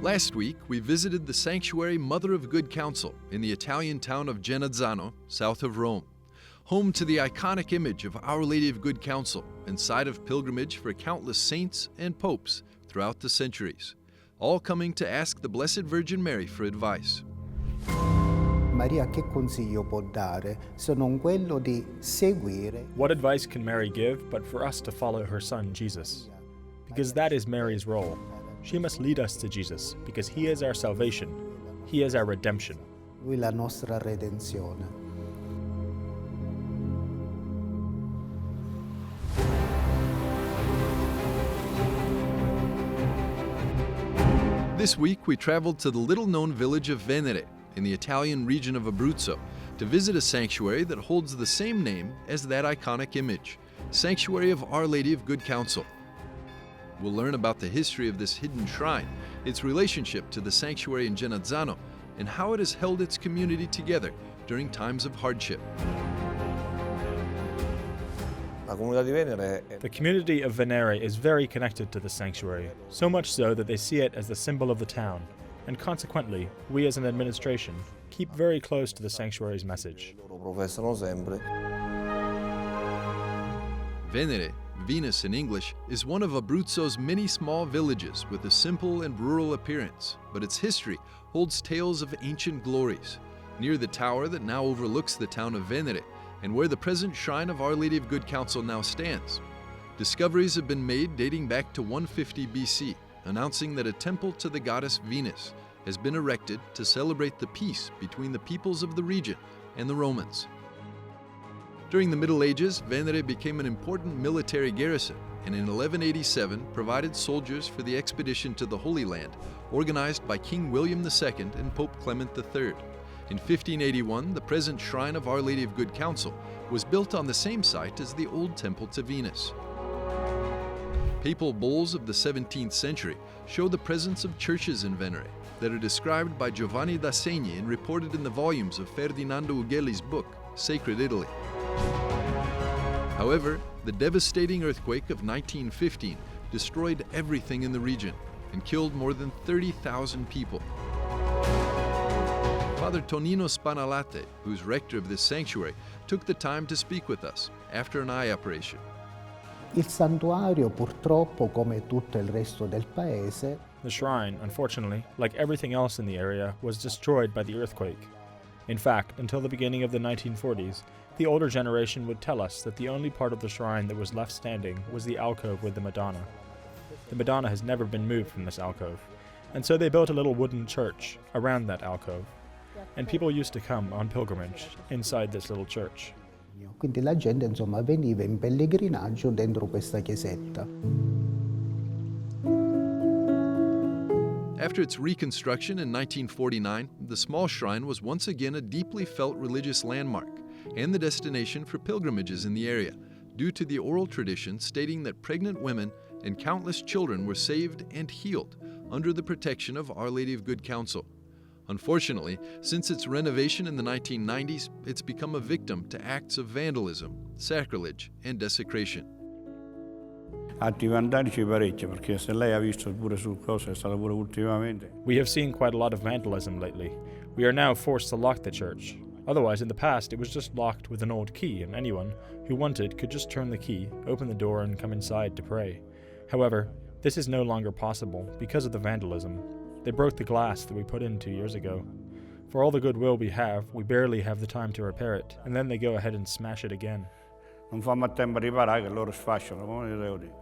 Last week, we visited the sanctuary Mother of Good Counsel in the Italian town of Genazzano, south of Rome, home to the iconic image of Our Lady of Good Counsel and site of pilgrimage for countless saints and popes throughout the centuries, all coming to ask the Blessed Virgin Mary for advice. Maria che consiglio può dare se non quello di seguire? What advice can Mary give but for us to follow her son Jesus? Because that is Mary's role. She must lead us to Jesus because he is our salvation. He is our redemption. Lui la nostra redenzione. This week, we traveled to the little-known village of Venere in the Italian region of Abruzzo to visit a sanctuary that holds the same name as that iconic image, Sanctuary of Our Lady of Good Counsel. We'll learn about the history of this hidden shrine, its relationship to the sanctuary in Genazzano, and how it has held its community together during times of hardship. The community of Venere is very connected to the sanctuary, so much so that they see it as the symbol of the town, and consequently, we as an administration keep very close to the sanctuary's message. Venere, Venus in English, is one of Abruzzo's many small villages with a simple and rural appearance, but its history holds tales of ancient glories. Near the tower that now overlooks the town of Venere, and where the present shrine of Our Lady of Good Counsel now stands, discoveries have been made dating back to 150 BC, announcing that a temple to the goddess Venus has been erected to celebrate the peace between the peoples of the region and the Romans. During the Middle Ages, Venere became an important military garrison, and in 1187 provided soldiers for the expedition to the Holy Land, organized by King William II and Pope Clement III. In 1581, the present shrine of Our Lady of Good Counsel was built on the same site as the old temple to Venus. Papal bulls of the 17th century show the presence of churches in Venere that are described by Giovanni da Segni and reported in the volumes of Ferdinando Ughelli's book, Sacred Italy. However, the devastating earthquake of 1915 destroyed everything in the region and killed more than 30,000 people. Father Tonino Spanalatte, who's rector of this sanctuary, took the time to speak with us after an eye operation. Il santuario, purtroppo, come tutto il resto del paese, The shrine, unfortunately, like everything else in the area, was destroyed by the earthquake. In fact, until the beginning of the 1940s, the older generation would tell us that the only part of the shrine that was left standing was the alcove with the Madonna. The Madonna has never been moved from this alcove, and so they built a little wooden church around that alcove, and people used to come on pilgrimage inside this little church. quindi la gente insomma veniva in pellegrinaggio dentro questa chiesetta. After its reconstruction in 1949, the small shrine was once again a deeply felt religious landmark and the destination for pilgrimages in the area, due to the oral tradition stating that pregnant women and countless children were saved and healed under the protection of Our Lady of Good Counsel. Unfortunately, since its renovation in the 1990s, it's become a victim to acts of vandalism, sacrilege, and desecration. Atti vandalici parecchio, perché se lei ha visto pure sul coso, è stato pure ultimamente. We have seen quite a lot of vandalism lately. We are now forced to lock the church. Otherwise, in the past, it was just locked with an old key, and anyone who wanted could just turn the key, open the door, and come inside to pray. However, this is no longer possible because of the vandalism. They broke the glass that we put in 2 years ago. For all the goodwill we barely have the time to repair it, and then they go ahead and smash it again. Non fanno a tempo a riparare, che loro sfasciano, come devo dire.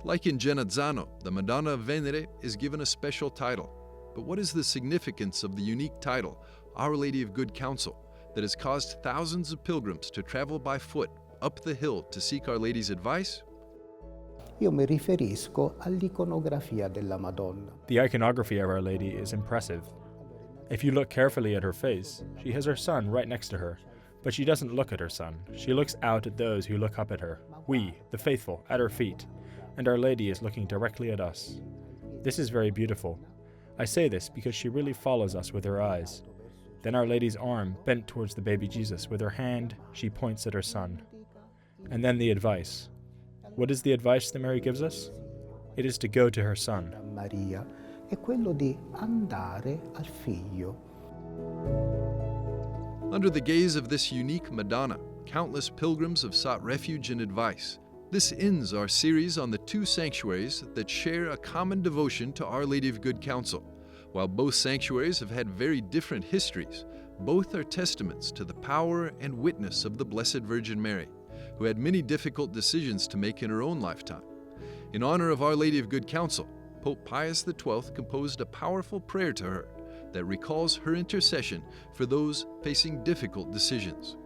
Like in Genazzano, the Madonna of Venere is given a special title. But what is the significance of the unique title, Our Lady of Good Counsel, that has caused thousands of pilgrims to travel by foot up the hill to seek Our Lady's advice? Io mi riferisco all'iconografia della Madonna. The iconography of Our Lady is impressive. If you look carefully at her face, she has her son right next to her, but she doesn't look at her son. She looks out at those who look up at her, we, the faithful, at her feet, and Our Lady is looking directly at us. This is very beautiful. I say this because she really follows us with her eyes. Then Our Lady's arm bent towards the baby Jesus. With her hand, she points at her son. And then the advice. What is the advice that Mary gives us? It is to go to her son. Maria è quello di andare al Figlio. Under the gaze of this unique Madonna, countless pilgrims have sought refuge and advice. This ends our series on the two sanctuaries that share a common devotion to Our Lady of Good Counsel. While both sanctuaries have had very different histories, both are testaments to the power and witness of the Blessed Virgin Mary, who had many difficult decisions to make in her own lifetime. In honor of Our Lady of Good Counsel, Pope Pius XII composed a powerful prayer to her that recalls her intercession for those facing difficult decisions.